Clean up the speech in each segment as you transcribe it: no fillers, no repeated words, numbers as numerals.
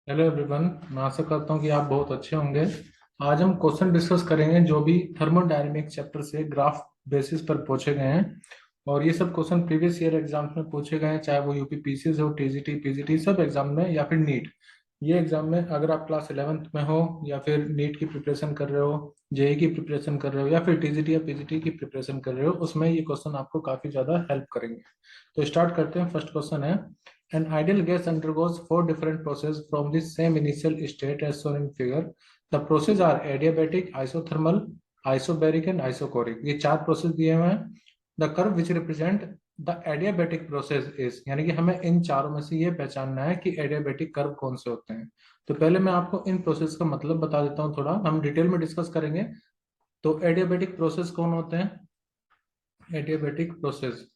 Hello everyone. मैं आशा करता हूँ कि आप बहुत अच्छे होंगे। आज हम क्वेश्चन डिस्कस करेंगे जो भी थर्मोडायनेमिक चैप्टर से ग्राफ बेसिस पर पूछे गए हैं। और ये सब क्वेश्चन प्रीवियस ईयर एग्जाम्स में पूछे गए हैं, चाहे वो यूपी पीसी से हो, टीजीटी पीजीटी सब एग्जाम में, या फिर नीट। ये एग्जाम में अगर आप क्लास 11th में हो, या फिर नीट की प्रिपरेशन कर रहे हो, जेई की प्रिपरेशन कर रहे हो, या फिर टीजीटी या पीजीटी की प्रिपरेशन कर रहे हो, उसमें ये क्वेश्चन आपको काफी ज्यादा हेल्प करेंगे। तो स्टार्ट करते हैं। फर्स्ट क्वेश्चन है, an ideal gas undergoes four different processes from the same initial state as shown in figure. The processes are adiabatic, isothermal, isobaric and isochoric. ये चार प्रोसेस दिए हुए हैं। The curve which represent the adiabatic process is, यानी कि हमें इन चारों में से ये पहचानना है कि एडियाबेटिक कर्व कौन से होते हैं। तो पहले मैं आपको इन प्रोसेस का मतलब बता देता हूँ, थोड़ा हम डिटेल में डिस्कस करेंगे। तो एडियाबेटिक प्रोसेस कौन होते हैं? एडियाबेटिक प्रोसेस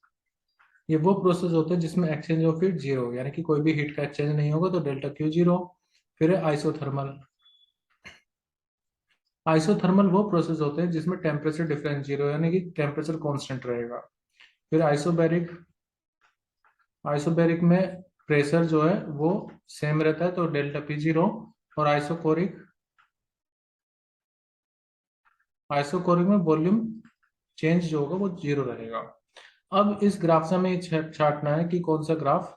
ये वो प्रोसेस होते हैं जिसमें एक्सचेंज ऑफ हीट जीरो, यानी कि कोई भी हीट का एक्सचेंज नहीं होगा, तो डेल्टा क्यू जीरो। फिर है आइसोथर्मल। आइसोथर्मल वो प्रोसेस होते हैं जिसमें टेम्परेचर डिफरेंस जीरो, यानी कि टेम्परेचर कांस्टेंट रहेगा। फिर आइसोबैरिक। आइसोबैरिक में प्रेशर जो है वो सेम रहता है, तो डेल्टा पी जीरो। और आइसोकोरिक। आइसोकोरिक में वॉल्यूम चेंज जो होगा वो जीरो रहेगा। अब इस ग्राफ से हमें ये छांटना है कि कौन सा ग्राफ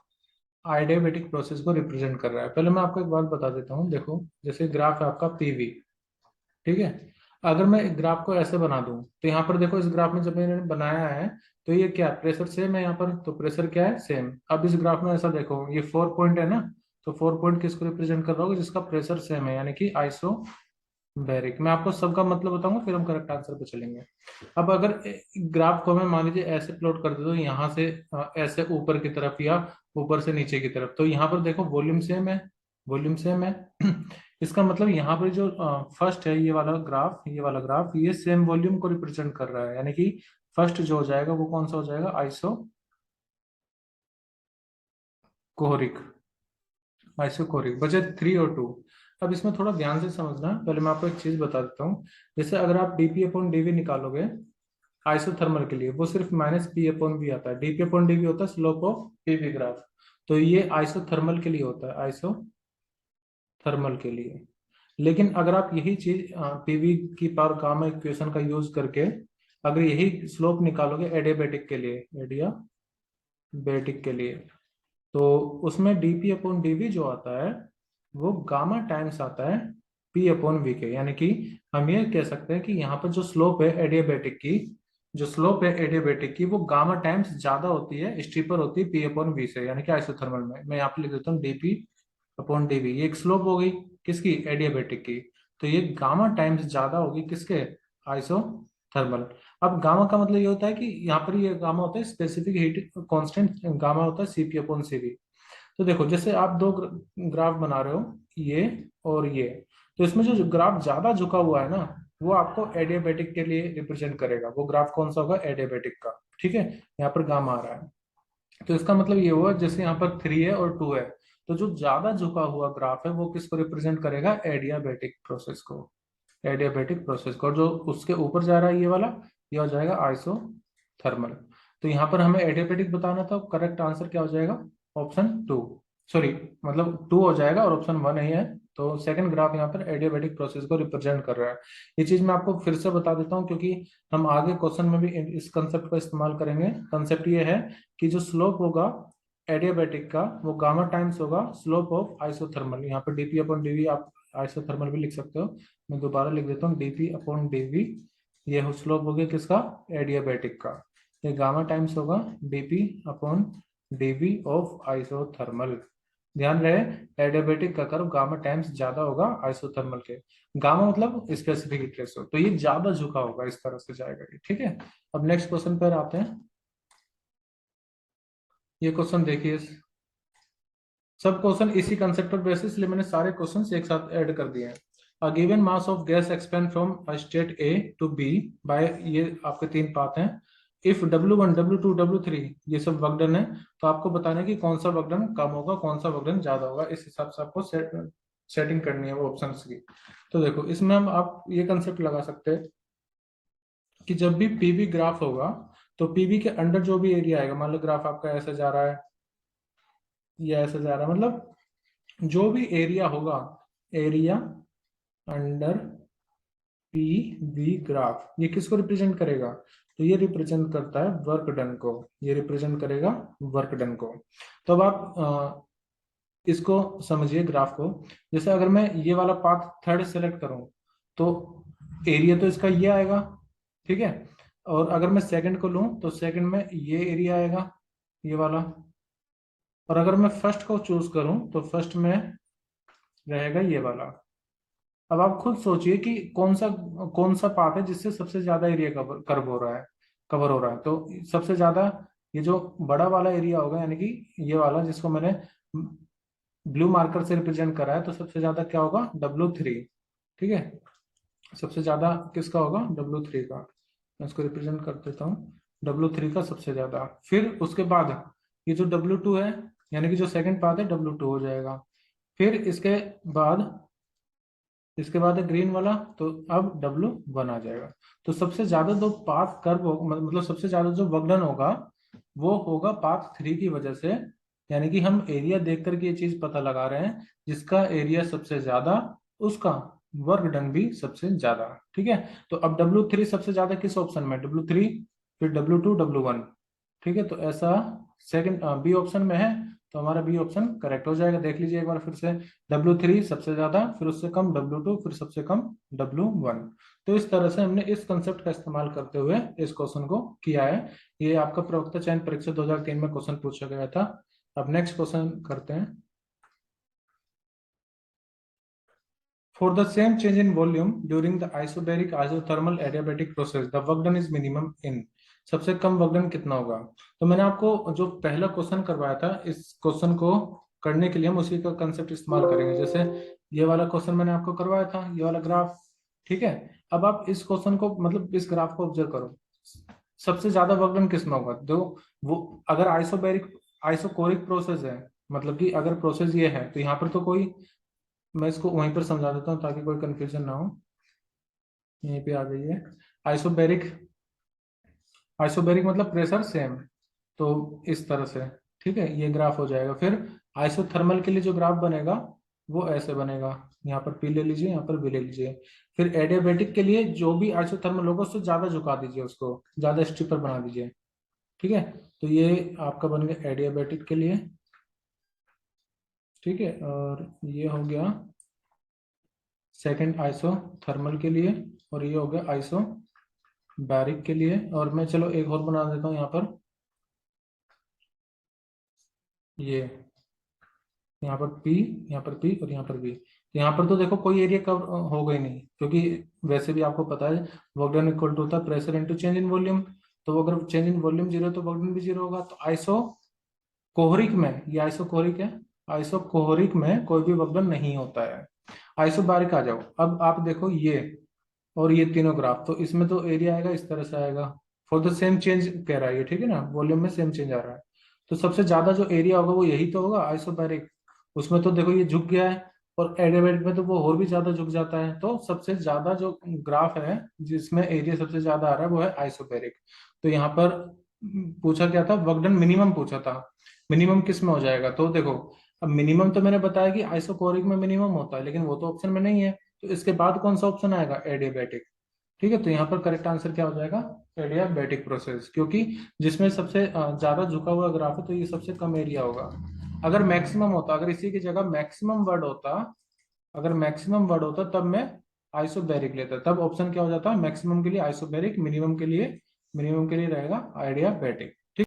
आइडियाबेटिक प्रोसेस को रिप्रेजेंट कर रहा है। पहले मैं आपको एक बात बता देता हूँ। देखो, जैसे ग्राफ है आपका पीवी, ठीक है। अगर मैं ग्राफ को ऐसे बना दूं, तो यहाँ पर देखो, इस ग्राफ में जब मैंने बनाया है, तो ये क्या, प्रेशर सेम है यहाँ पर, तो प्रेशर क्या है, सेम। अब इस ग्राफ में ऐसा देखो, ये 4 पॉइंट है ना, तो 4 पॉइंट किसको रिप्रेजेंट कर रहा होगा, जिसका प्रेशर सेम है, यानी कि आइसो बैरिक। मैं आपको सबका मतलब बताऊंगा, फिर हम करेक्ट आंसर पे चलेंगे। अब अगर ग्राफ को मैं मान लीजिए ऐसे प्लॉट कर दे, तो यहाँ से ऐसे ऊपर की तरफ या ऊपर से नीचे की तरफ, तो यहाँ पर देखो वॉल्यूम सेम है, वॉल्यूम सेम है। इसका मतलब यहाँ पर जो फर्स्ट है, ये वाला ग्राफ ये सेम वॉल्यूम को रिप्रेजेंट कर रहा है, यानी कि फर्स्ट जो हो जाएगा वो कौन सा हो जाएगा, आइसो कोहरिक। आइसोकोरिक बचे 3 और 2। अब इसमें थोड़ा ध्यान से समझना, पहले मैं आपको एक चीज बता देता हूँ। जैसे अगर आप डीपी अपॉन डीवी निकालोगे आइसोथर्मल के लिए, वो सिर्फ माइनस पी अपॉन वी आता है। डीपी अपॉन डीवी होता है स्लोप ऑफ पीवी ग्राफ। तो ये आइसोथर्मल के लिए होता है, आइसोथर्मल के लिए। लेकिन अगर आप यही चीज पीवी की पावर गामा इक्वेशन का यूज करके अगर यही स्लोप निकालोगे एडियाबेटिक के लिए, एडियाबेटिक के लिए, तो उसमें डीपी अपॉन डीवी जो आता है वो गामा टाइम्स आता है पी अपॉन वी के। यानी कि हम ये कह सकते हैं कि यहाँ पर जो स्लोप है एडियाबेटिक की, जो स्लोप है एडियाबेटिक की, वो गामा टाइम्स ज्यादा होती है, स्टीपर होती है पी अपॉन वी से, यानी कि आइसोथर्मल में। मैं यहाँ पे लिख देता हूँ डीपी अपॉन डीवी, ये एक स्लोप हो गई किसकी, एडियाबेटिक की। तो ये गामा टाइम्स ज्यादा होगी किसके, आइसोथर्मल। अब गामा का मतलब ये होता है कि यहाँ पर ये गामा होता है स्पेसिफिक हीट कांस्टेंट, गामा होता है सीपी अपॉन सीवी। तो देखो, जैसे आप दो ग्राफ बना रहे हो, ये और ये, तो इसमें जो ग्राफ ज्यादा झुका हुआ है ना, वो आपको एडियाबेटिक के लिए रिप्रेजेंट करेगा। वो ग्राफ कौन सा होगा, एडियाबेटिक का, ठीक है। यहाँ पर गामा आ रहा है, तो इसका मतलब ये हुआ, जैसे यहाँ पर 3 है और 2 है, तो जो ज्यादा झुका हुआ ग्राफ है वो किसको रिप्रेजेंट करेगा, एडियाबेटिक प्रोसेस को, एडियाबेटिक प्रोसेस को। और जो उसके ऊपर जा रहा है ये वाला, ये हो जाएगा आइसोथर्मल। तो यहाँ पर हमें एडियाबेटिक बताना था, करेक्ट आंसर क्या हो जाएगा, ऑप्शन 2। सॉरी, मतलब 2 हो जाएगा और ऑप्शन 1 नहीं है। तो सेकंड ग्राफ यहाँ पर एडियाबेटिक प्रोसेस को रिप्रेजेंट कर रहा है। ये चीज मैं आपको फिर से बता देता हूँ, क्योंकि हम आगे क्वेश्चन में भी इस कंसेप्ट का इस्तेमाल करेंगे। कंसेप्ट ये है कि जो स्लोप होगा एडियाबेटिक का, वो गामा टाइम्स होगा स्लोप ऑफ आइसोथर्मल। यहाँ पर डीपी अपॉन डीवी आप आइसोथर्मल भी लिख सकते हो। मैं दोबारा लिख देता हूँ, डीपी अपॉन डीवी, ये स्लोप हो गया किसका, एडियाबेटिक का। ये गामा टाइम्स होगा dp upon dv of isothermal. ध्यान रहे, एडियाबेटिक का कर्व गामा टाइम्स ज्यादा होगा आइसोथर्मल के। गामा मतलब स्पेसिफिक हीट रेशियो, तो ये ज्यादा झुका होगा, इस तरह से जाएगा ये, ठीक है। अब नेक्स्ट क्वेश्चन पर आते हैं। ये क्वेश्चन देखिए, सब क्वेश्चन इसी कंसेप्ट पर बेसिस, इसलिए मैंने सारे क्वेश्चंस एक साथ ऐड कर दिए हैं। A given mass of gas expand from a state A to B by, ये आपके 3 पाथ हैं। इफ W1 W2 W3 ये सब वर्क डन है, तो आपको बताना है कि कौन सा वर्क डन कम होगा, कौन सा वर्क डन ज्यादा होगा। इस हिसाब से आपको सेटिंग करनी है वो ऑप्शंस की। तो देखो, इसमें हम आप ये कंसेप्ट लगा सकते हैं कि जब भी पीवी ग्राफ होगा, तो पीवी के अंडर जो भी एरिया आएगा, मान लो ग्राफ आपका ऐसे जा रहा है, ये ऐसे जा रहा है, मतलब जो भी एरिया होगा, area under P V graph, ये किसको रिप्रेजेंट करेगा? तो ये रिप्रेजेंट करता है वर्क डन को, ये रिप्रेजेंट करेगा वर्क डन को। तो अब आप इसको समझिए ग्राफ को। जैसे अगर मैं ये वाला पाथ थर्ड सेलेक्ट करूं तो एरिया तो इसका ये आएगा, ठीक है। और अगर मैं सेकंड को लूं तो सेकंड में ये एरिया आएगा, ये वाला। और अगर मैं फर्स्ट को चूज करूं तो फर्स्ट में रहेगा ये वाला। अब आप खुद सोचिए कि कौन सा पाथ है जिससे सबसे ज्यादा एरिया कवर हो रहा है। तो सबसे ज्यादा ये जो बड़ा वाला एरिया होगा, यानी कि ये वाला जिसको मैंने ब्लू मार्कर से रिप्रेजेंट करा है, तो सबसे ज्यादा क्या होगा? W3, ठीक है। सबसे ज्यादा किसका होगा? W3 का। मैं इसको रिप्रेजेंट कर देता हूँ, W3 का सबसे ज्यादा। फिर उसके बाद ये जो W2 है, यानी कि जो सेकंड पाथ है, W2 हो जाएगा। फिर इसके बाद है ग्रीन वाला, तो अब W1 आ जाएगा। तो सबसे ज्यादा जो पाथ कर्व मतलब सबसे ज्यादा जो वर्कडन होगा वो होगा पाथ 3 की वजह से। यानी कि हम एरिया देख करके ये चीज पता लगा रहे हैं, जिसका एरिया सबसे ज्यादा उसका वर्क डन भी सबसे ज्यादा, ठीक है। तो अब W3 सबसे ज्यादा किस ऑप्शन में? W3, फिर W2, W1, ठीक है। तो ऐसा सेकंड बी ऑप्शन में है, तो हमारा बी ऑप्शन करेक्ट हो जाएगा। देख लीजिए एक बार फिर से, W3 सबसे ज्यादा, फिर उससे कम W2, फिर सबसे कम W1। तो इस तरह से हमने इस कंसेप्ट का इस्तेमाल करते हुए इस क्वेश्चन को किया है। ये आपका प्रवक्ता चयन परीक्षा 2003 में क्वेश्चन पूछा गया था। अब नेक्स्ट क्वेश्चन करते हैं। For the same change in volume during the isobaric isothermal adiabatic process, the work done is minimum in। सबसे कम वर्क डन कितना होगा? तो मैंने आपको जो पहला क्वेश्चन करवाया था, इस क्वेश्चन को करने के लिए हम उसी का कंसेप्ट इस्तेमाल करेंगे। जैसे ये वाला क्वेश्चन मैंने आपको करवाया था, ये वाला ग्राफ, ठीक है। अब आप इस क्वेश्चन को मतलब इस ग्राफ को ऑब्जर्व करो, सबसे ज्यादा वर्क डन किस में होगा? तो वो अगर आइसोकोरिक प्रोसेस है, मतलब कि अगर प्रोसेस ये है, तो यहाँ पर तो कोई, मैं इसको वहीं पर समझा देता हूँ ताकि कोई कंफ्यूजन ना हो। यहीं पे आ जाइए। आइसोबेरिक, आइसोबेरिक मतलब प्रेशर सेम, तो इस तरह से, ठीक है, ये ग्राफ हो जाएगा। फिर आइसोथर्मल के लिए जो ग्राफ बनेगा वो ऐसे बनेगा, यहाँ पर पी ले लीजिए, यहाँ पर बी ले लीजिए। फिर एडियाबेटिक के लिए जो भी आइसोथर्मल होगा उससे ज्यादा झुका दीजिए, उसको ज्यादा स्टीपर बना दीजिए, ठीक है। तो ये आपका बन गया एडियाबेटिक के लिए, ठीक है। और ये हो गया सेकंड आइसोथर्मल के लिए, और ये हो गया आइसो बैरिक के लिए। और मैं चलो एक और बना देता हूँ यहाँ पर, ये यहाँ पर P, यहाँ पर P और यहाँ पर B। तो यहाँ पर तो देखो कोई एरिया कवर होगा ही नहीं, क्योंकि वैसे भी आपको पता है वर्क डन इक्वल टू होता है pressure into change in volume. तो अगर चेंज इन वॉल्यूम जीरो तो वर्क डन भी जीरो होगा। तो आइसो कोहरिक में, ये आइसो कोहरिक है, आइसो कोहरिक में कोई भी वर्क डन नहीं होता है। आइसो बारिक आ जाओ। अब आप देखो ये और ये तीनों ग्राफ, तो इसमें तो एरिया आएगा इस तरह से आएगा। फॉर द सेम चेंज कह रहा है ये, ठीक है ना, वॉल्यूम में सेम चेंज आ रहा है। तो सबसे ज्यादा जो एरिया होगा वो यही तो होगा आइसोबैरिक। उसमें तो देखो ये झुक गया है, और एडियाबैटिक में तो वो और भी ज्यादा झुक जाता है। तो सबसे ज्यादा जो ग्राफ है जिसमें एरिया सबसे ज्यादा आ रहा है वो है आइसोबैरिक। तो यहाँ पर पूछा क्या था? वर्क डन मिनिमम पूछा था। मिनिमम किस में हो जाएगा? तो देखो, अब मिनिमम तो मैंने बताया कि आइसोकोरिक में मिनिमम होता है, लेकिन वो तो ऑप्शन में नहीं है। तो इसके बाद कौन सा ऑप्शन आएगा? एडियाबैटिक, ठीक है। तो यहाँ पर करेक्ट आंसर क्या हो जाएगा? एडियाबैटिक प्रोसेस, क्योंकि जिसमें सबसे ज्यादा झुका हुआ ग्राफ है तो ये सबसे कम एरिया होगा। अगर मैक्सिमम होता, अगर इसी की जगह मैक्सिमम वर्ड होता, अगर मैक्सिमम वर्ड होता तब मैं आइसोबैरिक लेता। तब ऑप्शन क्या हो जाता? मैक्सिमम के लिए आइसोबैरिक, मिनिमम के लिए रहेगा आइडियाबैटिक।